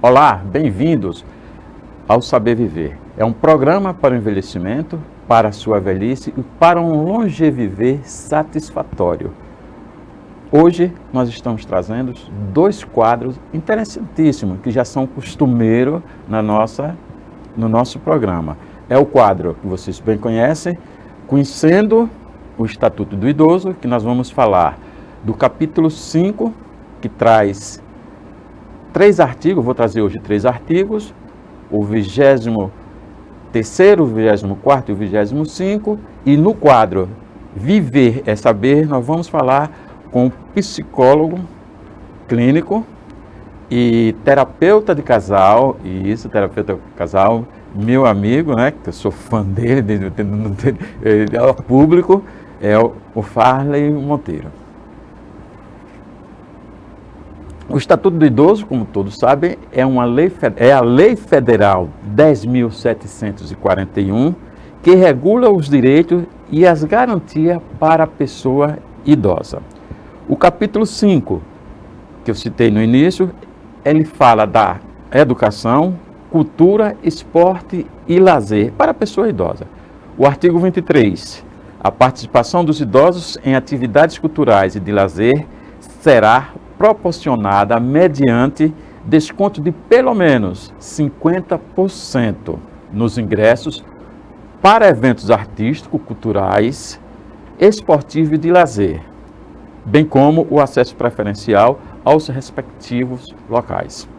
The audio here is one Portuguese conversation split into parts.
Olá, bem-vindos ao Saber Viver. É um programa para o envelhecimento, para a sua velhice e para um longeviver satisfatório. Hoje nós estamos trazendo dois quadros interessantíssimos que já são costumeiros no nosso programa. É o quadro que vocês bem conhecem, Conhecendo o Estatuto do Idoso, que nós vamos falar do capítulo 5, que traz 3 artigos, vou trazer hoje 3 artigos, o 23º, o 24º e o 25º, e no quadro Viver é Saber, nós vamos falar com um psicólogo clínico e terapeuta de casal, meu amigo, né, que eu sou fã dele, é público, é o Farley Monteiro. O Estatuto do Idoso, como todos sabem, é a Lei Federal 10.741, que regula os direitos e as garantias para a pessoa idosa. O capítulo 5, que eu citei no início, ele fala da educação, cultura, esporte e lazer para a pessoa idosa. O artigo 23, a participação dos idosos em atividades culturais e de lazer será proporcionada mediante desconto de pelo menos 50% nos ingressos para eventos artísticos, culturais, esportivos e de lazer, bem como o acesso preferencial aos respectivos locais.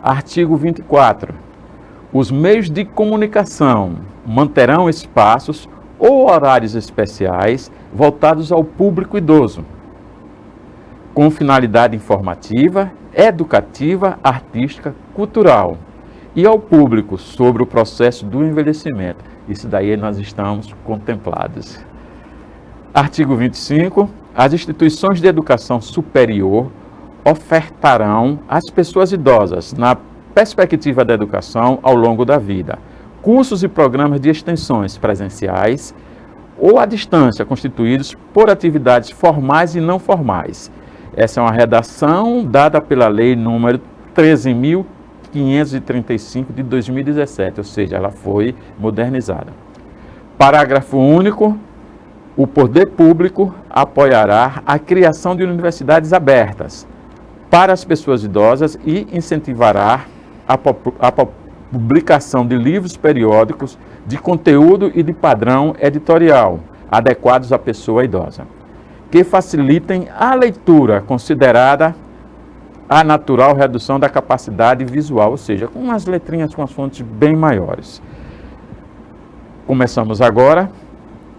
Artigo 24. Os meios de comunicação manterão espaços ou horários especiais voltados ao público idoso, com finalidade informativa, educativa, artística, cultural e ao público sobre o processo do envelhecimento. Isso daí nós estamos contemplados. Artigo 25. As instituições de educação superior ofertarão às pessoas idosas, na perspectiva da educação ao longo da vida, cursos e programas de extensões presenciais ou à distância, constituídos por atividades formais e não formais. Essa é uma redação dada pela Lei número 13.535 de 2017, ou seja, ela foi modernizada. Parágrafo único. O poder público apoiará a criação de universidades abertas para as pessoas idosas e incentivará a publicação de livros periódicos de conteúdo e de padrão editorial adequados à pessoa idosa, que facilitem a leitura, considerada a natural redução da capacidade visual, ou seja, com umas letrinhas com as fontes bem maiores. Começamos agora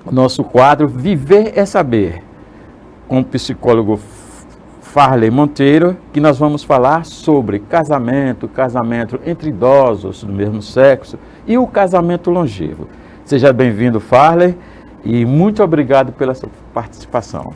o nosso quadro Viver é Saber, com o psicólogo Farley Monteiro, que nós vamos falar sobre casamento entre idosos do mesmo sexo e o casamento longevo. Seja bem-vindo, Farley, e muito obrigado pela sua participação.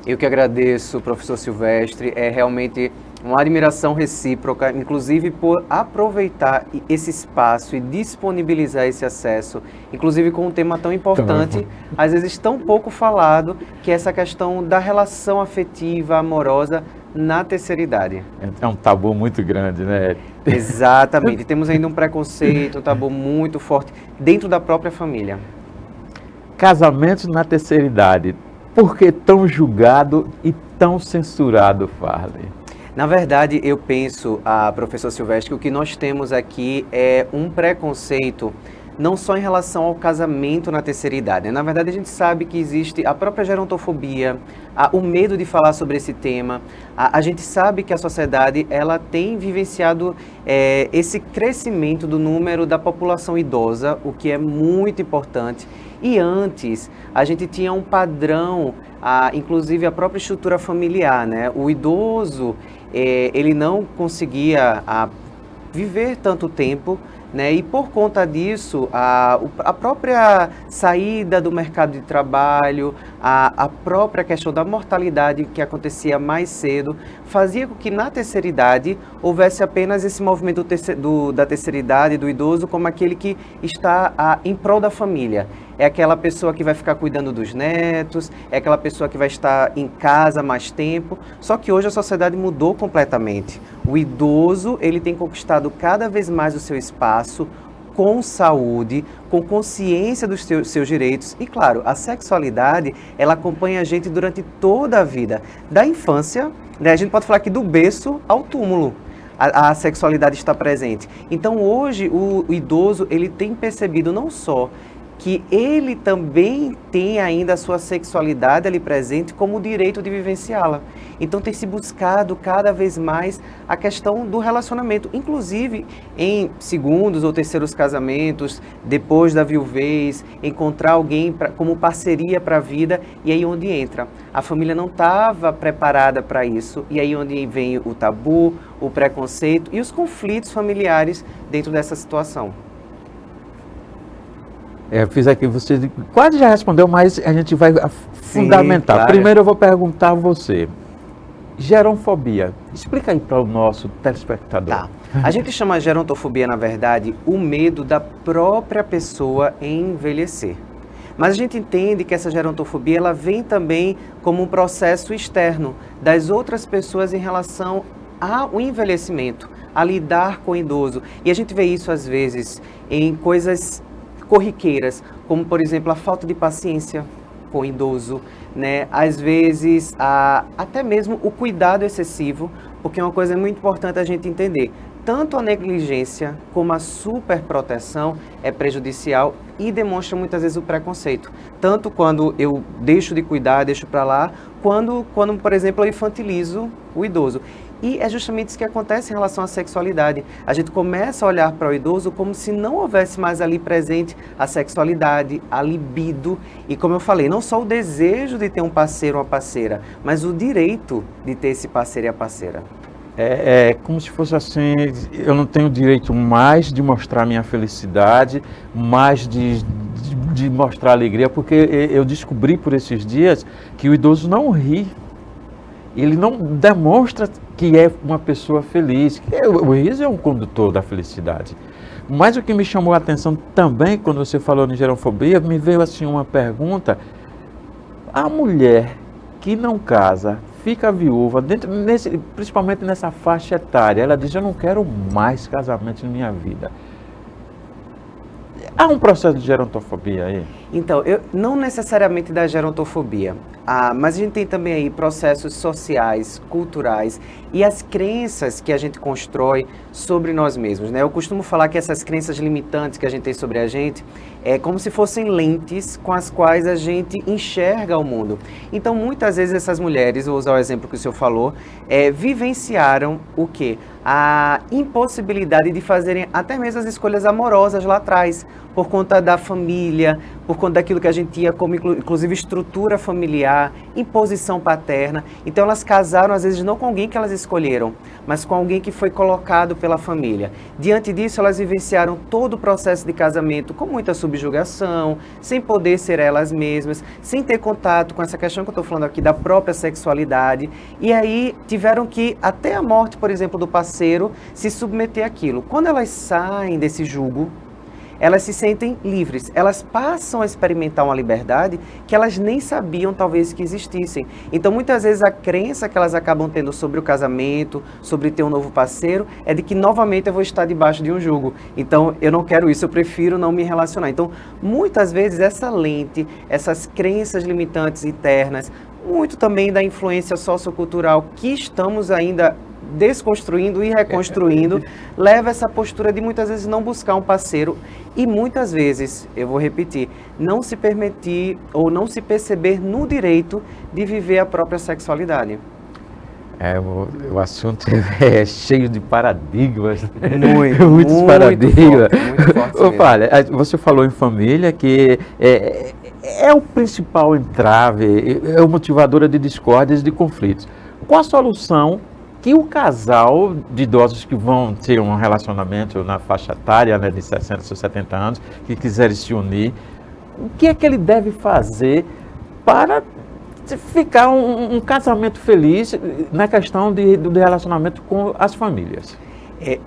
Eu que agradeço, professor Silvestre, é realmente uma admiração recíproca, inclusive por aproveitar esse espaço e disponibilizar esse acesso, inclusive com um tema tão importante, às vezes tão pouco falado, que é essa questão da relação afetiva, amorosa na terceira idade. É um tabu muito grande, né? Exatamente, temos ainda um preconceito, um tabu muito forte dentro da própria família. Casamentos na terceira idade, por que tão julgado e tão censurado, Farley? Na verdade, eu penso, professor Silvestre, que o que nós temos aqui é um preconceito não só em relação ao casamento na terceira idade. Na verdade, a gente sabe que existe a própria gerontofobia, o medo de falar sobre esse tema. A gente sabe que a sociedade ela tem vivenciado esse crescimento do número da população idosa, o que é muito importante. E antes, a gente tinha um padrão, inclusive a própria estrutura familiar, né? O idoso, ele não conseguia viver tanto tempo, né? E por conta disso, a própria saída do mercado de trabalho, a própria questão da mortalidade que acontecia mais cedo, fazia com que na terceira idade houvesse apenas esse movimento da terceira idade, do idoso, como aquele que está em prol da família. é aquela pessoa que vai ficar cuidando dos netos, é aquela pessoa que vai estar em casa mais tempo. Só que hoje a sociedade mudou completamente. O idoso, ele tem conquistado cada vez mais o seu espaço, com saúde, com consciência dos seus direitos. E claro, a sexualidade, ela acompanha a gente durante toda a vida. Da infância, né, a gente pode falar aqui do berço ao túmulo. A sexualidade está presente. Então hoje o idoso, ele tem percebido não só que ele também tem ainda a sua sexualidade ali presente como o direito de vivenciá-la. Então tem se buscado cada vez mais a questão do relacionamento, inclusive em segundos ou terceiros casamentos, depois da viuvez, encontrar alguém como parceria para a vida, e aí onde entra. A família não estava preparada para isso, e aí onde vem o tabu, o preconceito e os conflitos familiares dentro dessa situação. Eu fiz aqui, você quase já respondeu, mas a gente vai fundamentar. Claro. Primeiro eu vou perguntar a você. Gerontofobia. Explica aí para o nosso telespectador. Tá. A gente chama gerontofobia, na verdade, o medo da própria pessoa em envelhecer. Mas a gente entende que essa gerontofobia, ela vem também como um processo externo das outras pessoas em relação ao envelhecimento, a lidar com o idoso. E a gente vê isso, às vezes, em coisas corriqueiras, como, por exemplo, a falta de paciência com o idoso, né? Às vezes, até mesmo o cuidado excessivo, porque é uma coisa muito importante a gente entender. Tanto a negligência como a superproteção é prejudicial e demonstra muitas vezes o preconceito. Tanto quando eu deixo de cuidar, deixo para lá, quando, por exemplo, eu infantilizo o idoso. E é justamente isso que acontece em relação à sexualidade. A gente começa a olhar para o idoso como se não houvesse mais ali presente a sexualidade, a libido. E como eu falei, não só o desejo de ter um parceiro ou uma parceira, mas o direito de ter esse parceiro e a parceira. É como se fosse assim, eu não tenho direito mais de mostrar minha felicidade, mais de mostrar alegria, porque eu descobri por esses dias que o idoso não ri. Ele não demonstra que é uma pessoa feliz. O riso é um condutor da felicidade. Mas o que me chamou a atenção também, quando você falou em gerontofobia, me veio assim uma pergunta. A mulher que não casa, fica viúva, principalmente nessa faixa etária, ela diz, eu não quero mais casamento na minha vida. Há um processo de gerontofobia aí? Então, não necessariamente da gerontofobia, mas a gente tem também aí processos sociais, culturais e as crenças que a gente constrói sobre nós mesmos, né? Eu costumo falar que essas crenças limitantes que a gente tem sobre a gente é como se fossem lentes com as quais a gente enxerga o mundo. Então, muitas vezes essas mulheres, vou usar o exemplo que o senhor falou, vivenciaram o quê? A impossibilidade de fazerem até mesmo as escolhas amorosas lá atrás, por conta da família, por conta daquilo que a gente tinha como, inclusive, estrutura familiar, imposição paterna. Então, elas casaram, às vezes, não com alguém que elas escolheram, mas com alguém que foi colocado pela família. Diante disso, elas vivenciaram todo o processo de casamento com muita subjugação, sem poder ser elas mesmas, sem ter contato com essa questão que eu estou falando aqui da própria sexualidade. E aí, tiveram que, até a morte, por exemplo, do parceiro, se submeter àquilo. Quando elas saem desse jugo, elas se sentem livres, elas passam a experimentar uma liberdade que elas nem sabiam talvez que existissem. Então muitas vezes a crença que elas acabam tendo sobre o casamento, sobre ter um novo parceiro, é de que novamente eu vou estar debaixo de um jugo. Então eu não quero isso, eu prefiro não me relacionar. Então muitas vezes essa lente, essas crenças limitantes internas, muito também da influência sociocultural que estamos ainda desconstruindo e reconstruindo, leva essa postura de muitas vezes não buscar um parceiro e muitas vezes, eu vou repetir, não se permitir ou não se perceber no direito de viver a própria sexualidade. O assunto é cheio de paradigmas. Muitos paradigmas. Muito forte Olha, você falou em família, que é o principal entrave, é o motivadora de discórdias e de conflitos. Qual a solução que o casal de idosos que vão ter um relacionamento na faixa etária, né, de 60 ou 70 anos, que quiserem se unir, o que é que ele deve fazer para ficar um casamento feliz na questão do relacionamento com as famílias?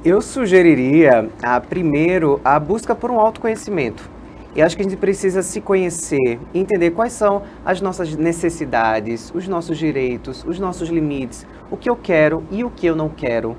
Eu sugeriria, primeiro, a busca por um autoconhecimento. Eu acho que a gente precisa se conhecer, entender quais são as nossas necessidades, os nossos direitos, os nossos limites, o que eu quero e o que eu não quero.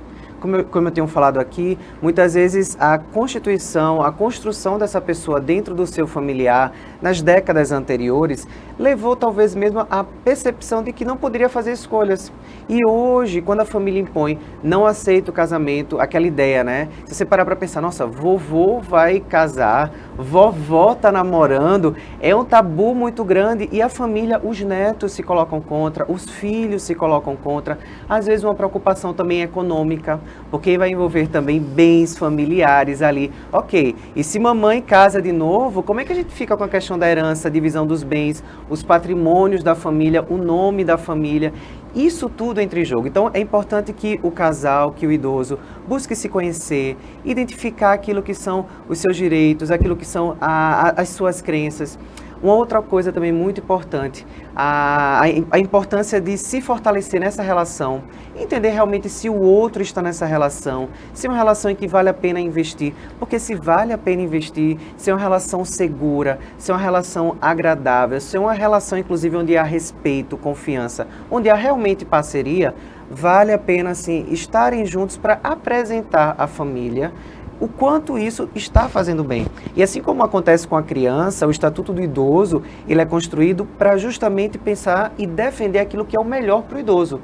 Como eu tenho falado aqui, muitas vezes a constituição, a construção dessa pessoa dentro do seu familiar, nas décadas anteriores, levou talvez mesmo à percepção de que não poderia fazer escolhas. E hoje, quando a família impõe, não aceita o casamento, aquela ideia, né? Se você parar para pensar, nossa, vovô vai casar, vovó está namorando, é um tabu muito grande e a família, os netos se colocam contra, os filhos se colocam contra, às vezes uma preocupação também econômica, porque vai envolver também bens familiares ali. Ok, e se mamãe casa de novo, como é que a gente fica com a questão da herança, a divisão dos bens, os patrimônios da família, o nome da família? Isso tudo entra em jogo. Então é importante que o casal, que o idoso, busque se conhecer, identificar aquilo que são os seus direitos, aquilo que são as suas crenças. Uma outra coisa também muito importante, a importância de se fortalecer nessa relação, entender realmente se o outro está nessa relação, se é uma relação em que vale a pena investir, porque se vale a pena investir, se é uma relação segura, se é uma relação agradável, se é uma relação inclusive onde há respeito, confiança, onde há realmente parceria, vale a pena sim estarem juntos para apresentar à família o quanto isso está fazendo bem. E assim como acontece com a criança, o Estatuto do Idoso, ele é construído para justamente pensar e defender aquilo que é o melhor para o idoso.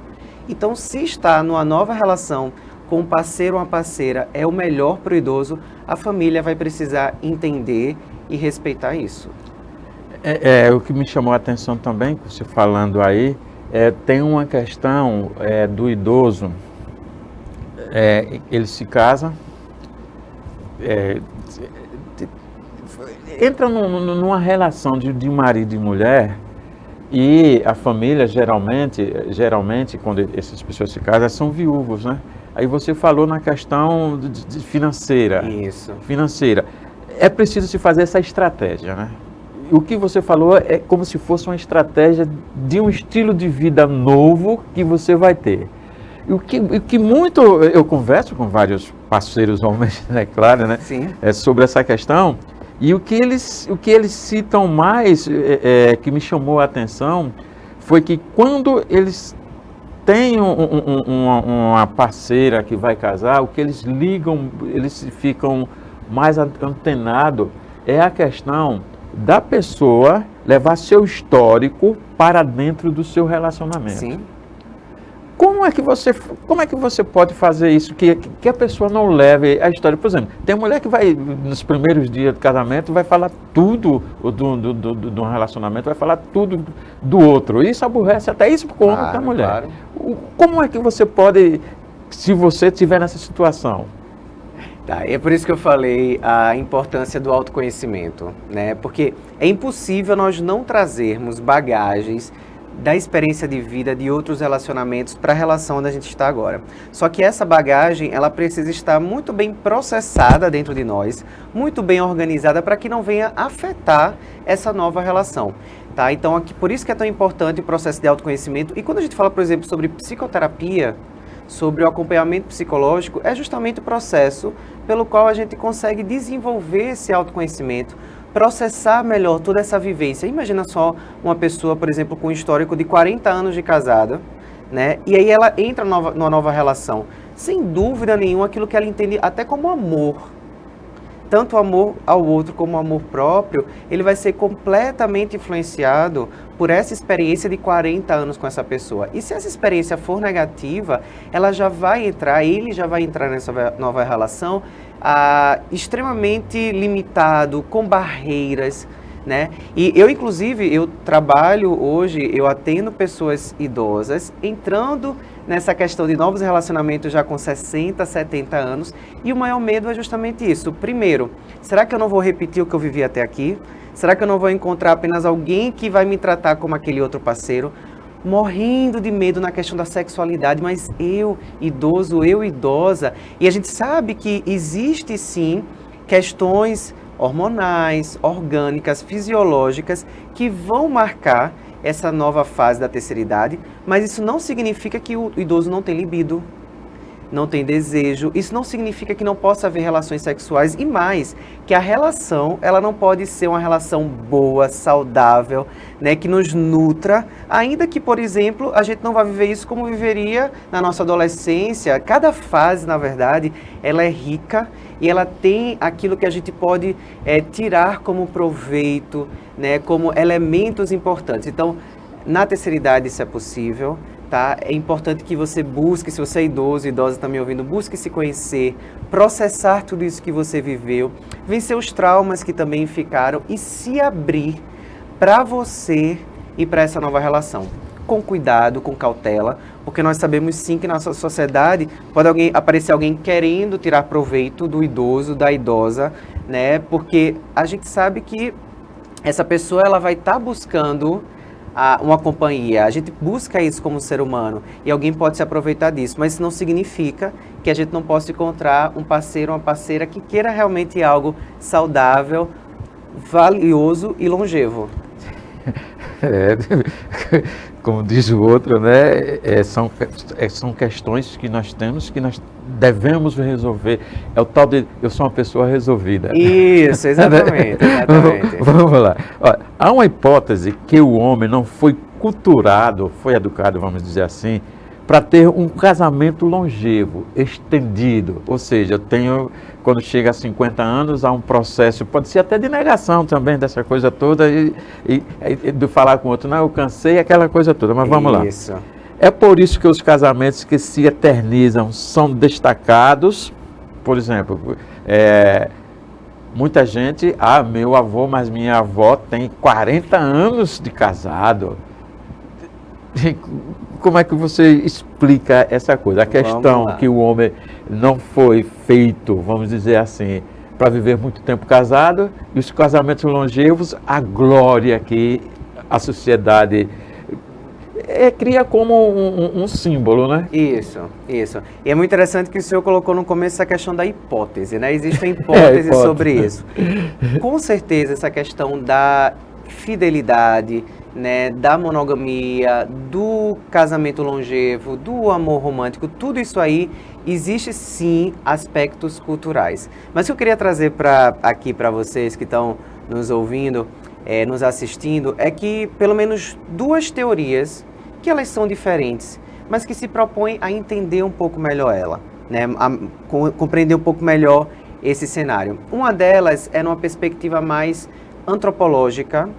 Então, se está numa nova relação com um parceiro ou uma parceira é o melhor para o idoso, a família vai precisar entender e respeitar isso. O que me chamou a atenção também, você falando aí, tem uma questão do idoso, ele se casa, entra numa relação de marido e mulher e a família geralmente quando essas pessoas se casam são viúvos, né? Aí você falou na questão financeira. Isso. Financeira. É preciso se fazer essa estratégia, né? O que você falou é como se fosse uma estratégia de um estilo de vida novo que você vai ter. O que muito eu converso com vários parceiros homens, né, claro, né? Sim. Sobre essa questão, e o que eles citam mais, que me chamou a atenção, foi que quando eles têm uma parceira que vai casar, o que eles ligam, eles ficam mais antenados, é a questão da pessoa levar seu histórico para dentro do seu relacionamento. Sim. Como é que você pode fazer isso, que a pessoa não leve a história? Por exemplo, tem mulher que vai, nos primeiros dias do casamento, vai falar tudo do relacionamento, vai falar tudo do outro. Isso aborrece até isso por conta da mulher. Claro. Como é que você pode, se você estiver nessa situação? Tá, é por isso que eu falei a importância do autoconhecimento, né? Porque é impossível nós não trazermos bagagens da experiência de vida de outros relacionamentos para a relação onde a gente está agora. Só que essa bagagem, ela precisa estar muito bem processada dentro de nós, muito bem organizada para que não venha afetar essa nova relação. Tá? Então, aqui, por isso que é tão importante o processo de autoconhecimento. E quando a gente fala, por exemplo, sobre psicoterapia, sobre o acompanhamento psicológico, é justamente o processo pelo qual a gente consegue desenvolver esse autoconhecimento, processar melhor toda essa vivência. Imagina só uma pessoa, por exemplo, com um histórico de 40 anos de casada, né? E aí ela entra numa nova relação. Sem dúvida nenhuma, aquilo que ela entende até como amor, tanto o amor ao outro como o amor próprio, ele vai ser completamente influenciado por essa experiência de 40 anos com essa pessoa. E se essa experiência for negativa, ele já vai entrar nessa nova relação extremamente limitado, com barreiras, né? E eu, inclusive, eu trabalho hoje, eu atendo pessoas idosas, entrando nessa questão de novos relacionamentos já com 60, 70 anos, e o maior medo é justamente isso. Primeiro, será que eu não vou repetir o que eu vivi até aqui? Será que eu não vou encontrar apenas alguém que vai me tratar como aquele outro parceiro? Morrendo de medo na questão da sexualidade, mas eu, idoso, eu, idosa, e a gente sabe que existe sim questões hormonais, orgânicas, fisiológicas que vão marcar essa nova fase da terceira idade, mas isso não significa que o idoso não tem libido. não tem desejo. Isso não significa que não possa haver relações sexuais e mais, que a relação, ela não pode ser uma relação boa, saudável, né, que nos nutra, ainda que, por exemplo, a gente não vai viver isso como viveria na nossa adolescência. Cada fase, na verdade, ela é rica e ela tem aquilo que a gente pode tirar como proveito, né, como elementos importantes. Então, na terceira idade isso é possível. Tá? É importante que você busque, se você é idoso, idosa está me ouvindo, busque se conhecer, processar tudo isso que você viveu, vencer os traumas que também ficaram e se abrir para você e para essa nova relação. Com cuidado, com cautela, porque nós sabemos sim que na nossa sociedade pode aparecer alguém querendo tirar proveito do idoso, da idosa, né? Porque a gente sabe que essa pessoa ela vai estar buscando uma companhia. A gente busca isso como ser humano e alguém pode se aproveitar disso, mas isso não significa que a gente não possa encontrar um parceiro, uma parceira que queira realmente algo saudável, valioso e longevo. Como diz o outro, né? São questões que nós temos, que nós devemos resolver. É o tal de eu sou uma pessoa resolvida. Isso, exatamente. Vamos lá. Olha, há uma hipótese que o homem não foi culturado, foi educado, vamos dizer assim, para ter um casamento longevo, estendido. Ou seja, quando chega a 50 anos, há um processo, pode ser até de negação também dessa coisa toda, e de falar com o outro, não, eu cansei, aquela coisa toda, mas vamos lá. Isso. É por isso que os casamentos que se eternizam são destacados. Por exemplo, muita gente, meu avô, mas minha avó tem 40 anos de casado. Como é que você explica essa coisa? A questão que o homem não foi feito, vamos dizer assim, para viver muito tempo casado, e os casamentos longevos, a glória que a sociedade cria como um símbolo, né? Isso. E é muito interessante que o senhor colocou no começo essa questão da hipótese, né? Existem hipóteses sobre isso. Com certeza, essa questão da fidelidade, né, da monogamia, do casamento longevo, do amor romântico, tudo isso aí, existe sim aspectos culturais. Mas o que eu queria trazer aqui para vocês que estão nos ouvindo, nos assistindo, é que pelo menos duas teorias, que elas são diferentes, mas que se propõem a entender um pouco melhor ela, né, a compreender um pouco melhor esse cenário. Uma delas é numa perspectiva mais antropológica,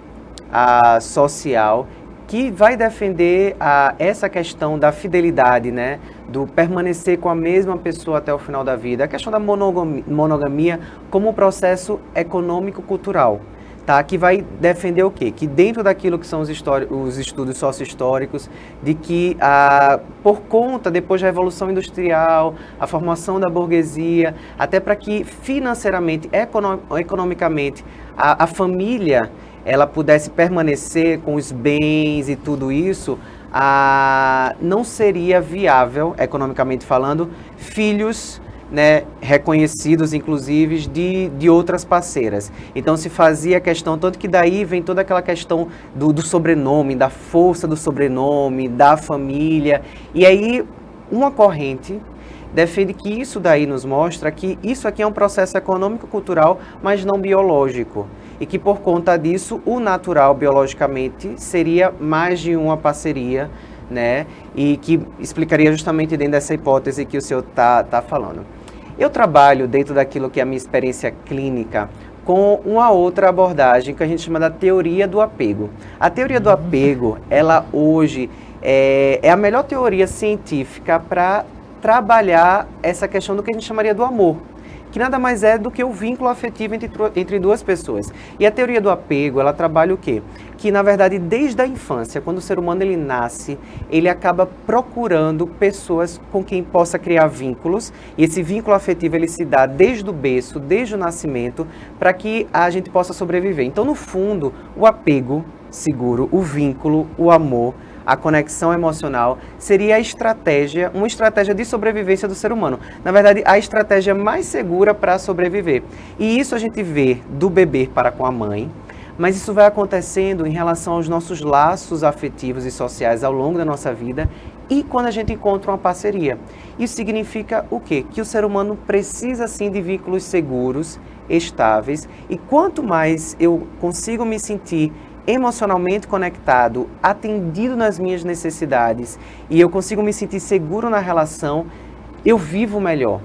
social, que vai defender essa questão da fidelidade, né, do permanecer com a mesma pessoa até o final da vida, a questão da monogamia como um processo econômico-cultural, tá? Que vai defender o quê? Que dentro daquilo que são os estudos socio-históricos, de que por conta, depois da Revolução Industrial, a formação da burguesia, até para que financeiramente, economicamente, a família ela pudesse permanecer com os bens e tudo isso, não seria viável, economicamente falando, filhos, né, reconhecidos, inclusive, de outras parceiras. Então se fazia questão, tanto que daí vem toda aquela questão do sobrenome, da força do sobrenome, da família. E aí uma corrente defende que isso daí nos mostra que isso aqui é um processo econômico-cultural, mas não biológico. E que por conta disso, o natural biologicamente seria mais de uma parceria, né? E que explicaria justamente dentro dessa hipótese que o senhor tá falando. Eu trabalho dentro daquilo que é a minha experiência clínica com uma outra abordagem que a gente chama da teoria do apego. A teoria do apego, ela hoje é a melhor teoria científica para trabalhar essa questão do que a gente chamaria do amor, que nada mais é do que o vínculo afetivo entre duas pessoas. E a teoria do apego, ela trabalha o quê? Que, na verdade, desde a infância, quando o ser humano ele nasce, ele acaba procurando pessoas com quem possa criar vínculos, e esse vínculo afetivo ele se dá desde o berço, desde o nascimento, para que a gente possa sobreviver. Então, no fundo, o apego seguro, o vínculo, o amor, a conexão emocional seria uma estratégia de sobrevivência do ser humano. Na verdade, a estratégia mais segura para sobreviver. E isso a gente vê do bebê para com a mãe, mas isso vai acontecendo em relação aos nossos laços afetivos e sociais ao longo da nossa vida e quando a gente encontra uma parceria. Isso significa o quê? Que o ser humano precisa sim de vínculos seguros, estáveis, e quanto mais eu consigo me sentir emocionalmente conectado, atendido nas minhas necessidades e eu consigo me sentir seguro na relação, eu vivo melhor.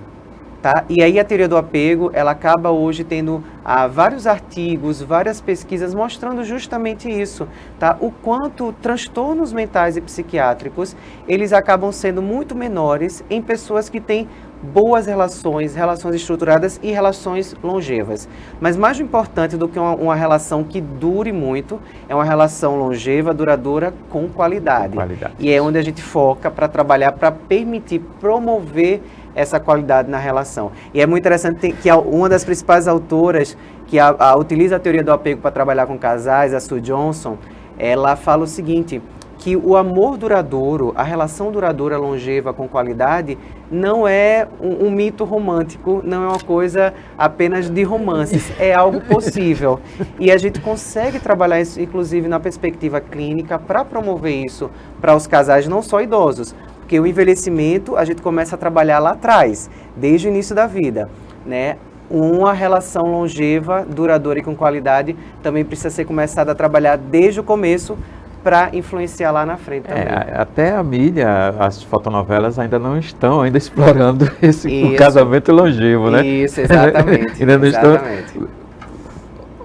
Tá? E aí a teoria do apego, ela acaba hoje tendo vários artigos, várias pesquisas mostrando justamente isso, tá? O quanto transtornos mentais e psiquiátricos, eles acabam sendo muito menores em pessoas que têm boas relações, relações estruturadas e relações longevas. Mas mais importante do que uma relação que dure muito, é uma relação longeva, duradoura, com qualidade. E é onde a gente foca para trabalhar, para permitir, promover essa qualidade na relação. E é muito interessante que uma das principais autoras que utiliza a teoria do apego para trabalhar com casais, a Sue Johnson, ela fala o seguinte, que o amor duradouro, a relação duradoura, longeva, com qualidade, não é um mito romântico, não é uma coisa apenas de romances, é algo possível. E a gente consegue trabalhar isso, inclusive, na perspectiva clínica, para promover isso para os casais, não só idosos, porque o envelhecimento a gente começa a trabalhar lá atrás, desde o início da vida, né? Uma relação longeva, duradoura e com qualidade também precisa ser começada a trabalhar desde o começo para influenciar lá na frente também. Até a mídia, as fotonovelas ainda não estão explorando o casamento longevo, né? Isso, exatamente. Ainda não exatamente.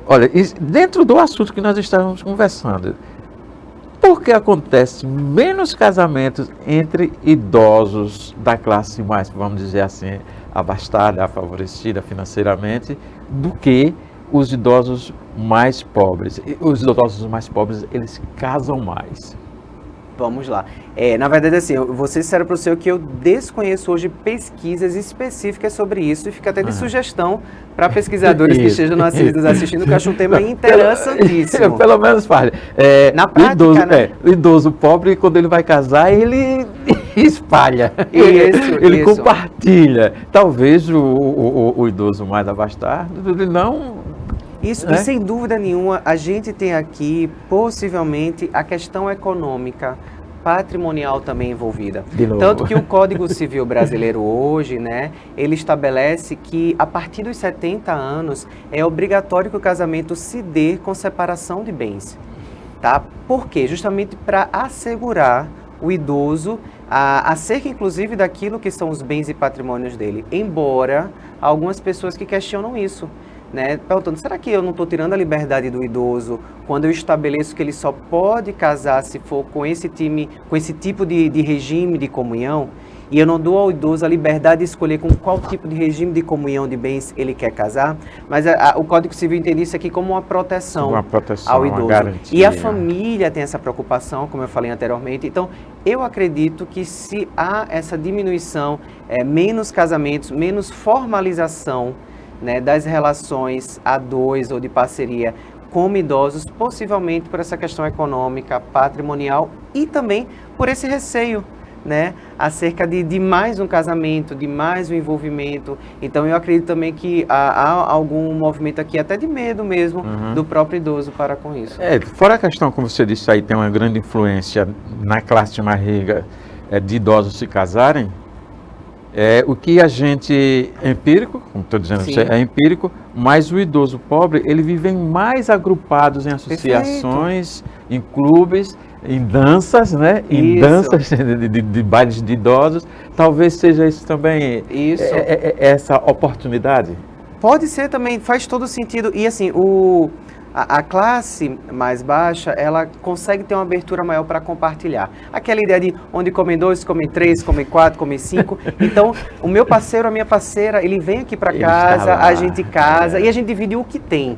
Olha, dentro do assunto que nós estávamos conversando, por que acontece menos casamentos entre idosos da classe mais, vamos dizer assim, abastada, favorecida financeiramente, do que os idosos mais pobres? Os idosos mais pobres, eles casam mais. Vamos lá. Na verdade, assim, eu vou ser sincero para o senhor que eu desconheço hoje pesquisas específicas sobre isso e fica até de sugestão para pesquisadores que estejam nos assistindo, que eu acho um tema interessantíssimo. Pelo menos fale. Na prática, idoso, né? O idoso pobre, quando ele vai casar, ele espalha, ele compartilha. Talvez o idoso mais abastado, ele não... Isso, e sem dúvida nenhuma, a gente tem aqui, possivelmente, a questão econômica, patrimonial também envolvida. Tanto que o Código Civil brasileiro hoje, né, ele estabelece que a partir dos 70 anos é obrigatório que o casamento se dê com separação de bens. Tá? Por quê? Justamente para assegurar o idoso acerca, inclusive, daquilo que são os bens e patrimônios dele. Embora algumas pessoas que questionam isso, né, perguntando, será que eu não estou tirando a liberdade do idoso quando eu estabeleço que ele só pode casar se for com esse tipo de regime de comunhão, e eu não dou ao idoso a liberdade de escolher com qual tipo de regime de comunhão de bens ele quer casar? Mas o Código Civil entende isso aqui como uma proteção ao idoso. Uma garantia. E a família tem essa preocupação, como eu falei anteriormente. Então, eu acredito que se há essa diminuição, menos casamentos, menos formalização, né, das relações a dois ou de parceria com idosos, possivelmente por essa questão econômica, patrimonial e também por esse receio, né, acerca de mais um casamento, de mais um envolvimento. Então eu acredito também que há algum movimento aqui até de medo mesmo do próprio idoso para com isso. Fora a questão, como você disse aí, tem uma grande influência na classe mais rica de idosos se casarem. O que a gente é empírico, como estou dizendo, é empírico, mas o idoso pobre, ele vive mais agrupados em associações, em clubes, em danças, né? Em danças de bailes de idosos. Talvez seja isso também, essa oportunidade? Pode ser também, faz todo sentido. E assim, a classe mais baixa, ela consegue ter uma abertura maior para compartilhar. Aquela ideia de onde comem 2, comem 3, comem 4, comem 5. Então, o meu parceiro, a minha parceira, ele vem aqui para casa, a gente casa e a gente divide o que tem.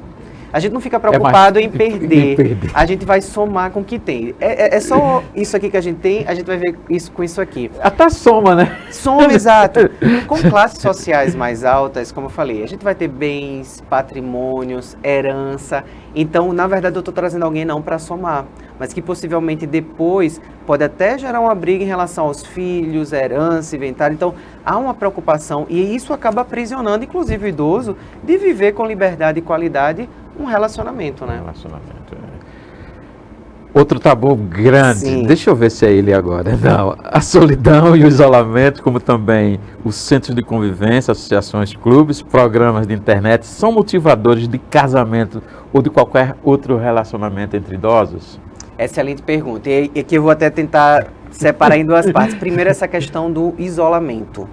A gente não fica preocupado em perder. A gente vai somar com o que tem. É só isso aqui que a gente tem, a gente vai ver isso com isso aqui. Até soma, né? Soma, exato. Com classes sociais mais altas, como eu falei, a gente vai ter bens, patrimônios, herança. Então, na verdade, eu estou trazendo alguém não para somar, mas que possivelmente depois pode até gerar uma briga em relação aos filhos, herança, inventário. Então, há uma preocupação e isso acaba aprisionando, inclusive, o idoso de viver com liberdade e qualidade um relacionamento, né? Relacionamento. Outro tabu grande, Sim. deixa eu ver se é ele agora. Não, a solidão e o isolamento, como também os centros de convivência, associações, clubes, programas de internet, são motivadores de casamento ou de qualquer outro relacionamento entre idosos? Excelente pergunta. E aqui eu vou até tentar separar em duas partes. Primeiro, essa questão do isolamento,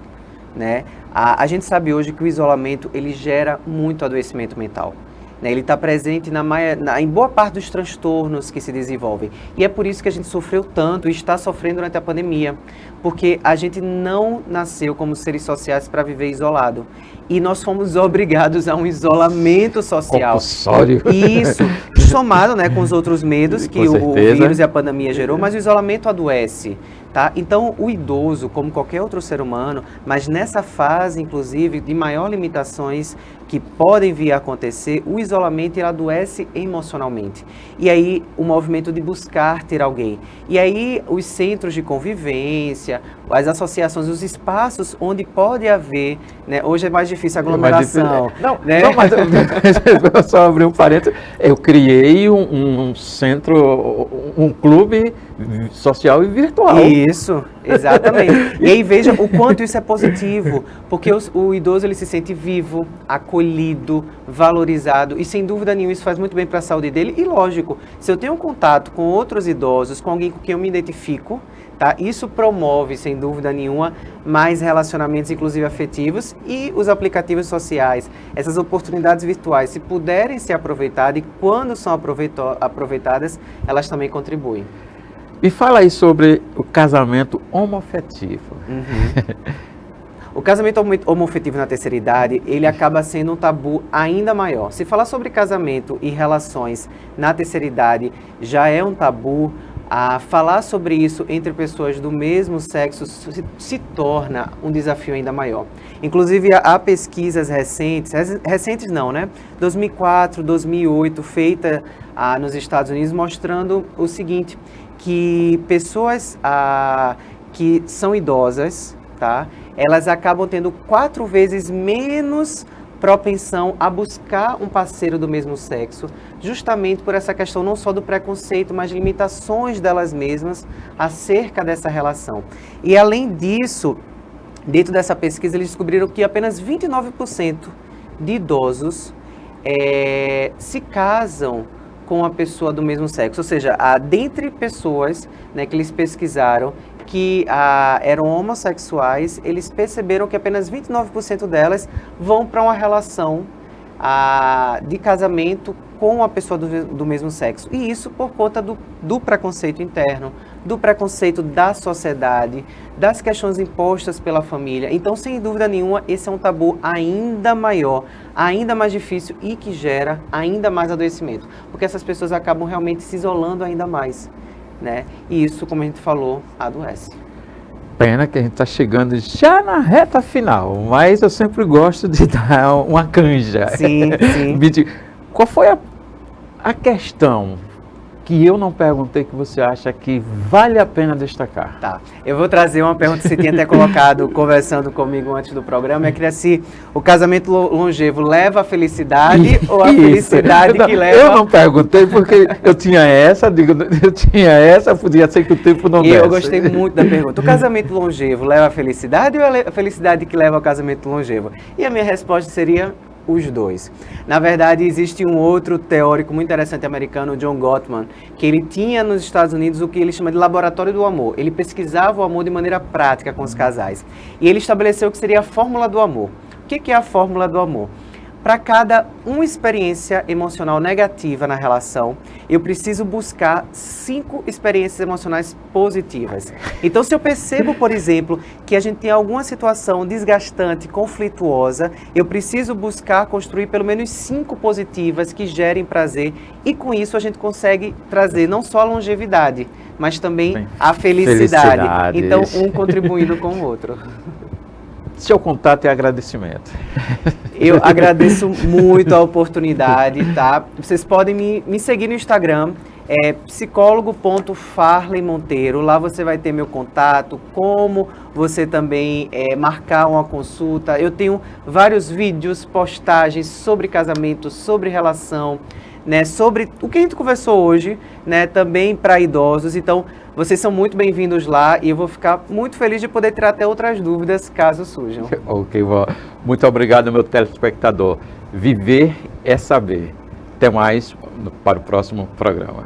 né? A gente sabe hoje que o isolamento, ele gera muito adoecimento mental. Ele está presente em boa parte dos transtornos que se desenvolvem. E é por isso que a gente sofreu tanto e está sofrendo durante a pandemia. Porque a gente não nasceu como seres sociais para viver isolado. E nós fomos obrigados a um isolamento social. Compulsório. Isso, somado, né, com os outros medos que o vírus e a pandemia gerou, mas o isolamento adoece. Tá? Então, o idoso, como qualquer outro ser humano, mas nessa fase, inclusive, de maior limitações que podem vir a acontecer, o isolamento ele adoece emocionalmente. E aí, o movimento de buscar ter alguém. E aí, os centros de convivência, as associações, os espaços onde pode haver, né? Hoje é mais difícil a aglomeração. Não, né? não, mas eu só abri um parênteses. Eu criei um centro, um clube social e virtual. Isso, exatamente. E aí veja o quanto isso é positivo, porque o idoso ele se sente vivo, acolhido, valorizado, e sem dúvida nenhuma isso faz muito bem para a saúde dele. E lógico, se eu tenho um contato com outros idosos, com alguém com quem eu me identifico, tá? Isso promove, sem dúvida nenhuma, mais relacionamentos, inclusive afetivos, e os aplicativos sociais, essas oportunidades virtuais, se puderem ser aproveitadas, e quando são aproveitadas, elas também contribuem. Me fala aí sobre o casamento homoafetivo. O casamento homoafetivo na terceira idade, ele acaba sendo um tabu ainda maior. Se falar sobre casamento e relações na terceira idade já é um tabu, falar sobre isso entre pessoas do mesmo sexo se torna um desafio ainda maior. Inclusive, há pesquisas recentes não, né? 2004, 2008, feita nos Estados Unidos, mostrando o seguinte, que pessoas que são idosas, tá? Elas acabam tendo 4 vezes menos propensão a buscar um parceiro do mesmo sexo, justamente por essa questão não só do preconceito, mas limitações delas mesmas acerca dessa relação. E além disso, dentro dessa pesquisa, eles descobriram que apenas 29% de idosos se casam com a pessoa do mesmo sexo, ou seja, dentre pessoas, né, que eles pesquisaram que eram homossexuais, eles perceberam que apenas 29% delas vão para uma relação de casamento com a pessoa do mesmo sexo. E isso por conta do preconceito interno, do preconceito da sociedade, das questões impostas pela família. Então, sem dúvida nenhuma, esse é um tabu ainda maior, ainda mais difícil e que gera ainda mais adoecimento. Porque essas pessoas acabam realmente se isolando ainda mais, né? E isso, como a gente falou, adoece. Pena que a gente está chegando já na reta final, mas eu sempre gosto de dar uma canja. Sim, sim. Qual foi a questão que eu não perguntei que você acha que vale a pena destacar? Tá, eu vou trazer uma pergunta que você tinha até colocado conversando comigo antes do programa, que era se o casamento longevo leva à felicidade ou a felicidade que leva... Eu não perguntei porque eu tinha essa, podia ser que o tempo não desse. Eu gostei muito da pergunta. O casamento longevo leva à felicidade ou a felicidade que leva ao casamento longevo? E a minha resposta seria... os dois. Na verdade, existe um outro teórico muito interessante americano, John Gottman, que ele tinha nos Estados Unidos o que ele chama de laboratório do amor. Ele pesquisava o amor de maneira prática com os casais. E ele estabeleceu o que seria a fórmula do amor. O que é a fórmula do amor? Para cada uma experiência emocional negativa na relação, eu preciso buscar 5 experiências emocionais positivas. Então, se eu percebo, por exemplo, que a gente tem alguma situação desgastante, conflituosa, eu preciso buscar construir pelo menos 5 positivas que gerem prazer. E com isso a gente consegue trazer não só a longevidade, mas também a felicidade. Então, um contribuindo com o outro. Seu contato e agradecimento. Eu agradeço muito a oportunidade, tá? Vocês podem me seguir no Instagram, é psicólogo.farley Monteiro. Lá você vai ter meu contato, como você também marcar uma consulta. Eu tenho vários vídeos, postagens sobre casamento, sobre relação, né, sobre o que a gente conversou hoje, né, também para idosos. Então, vocês são muito bem-vindos lá e eu vou ficar muito feliz de poder tirar até outras dúvidas, caso surjam. Ok, muito obrigado, meu telespectador. Viver é saber. Até mais para o próximo programa.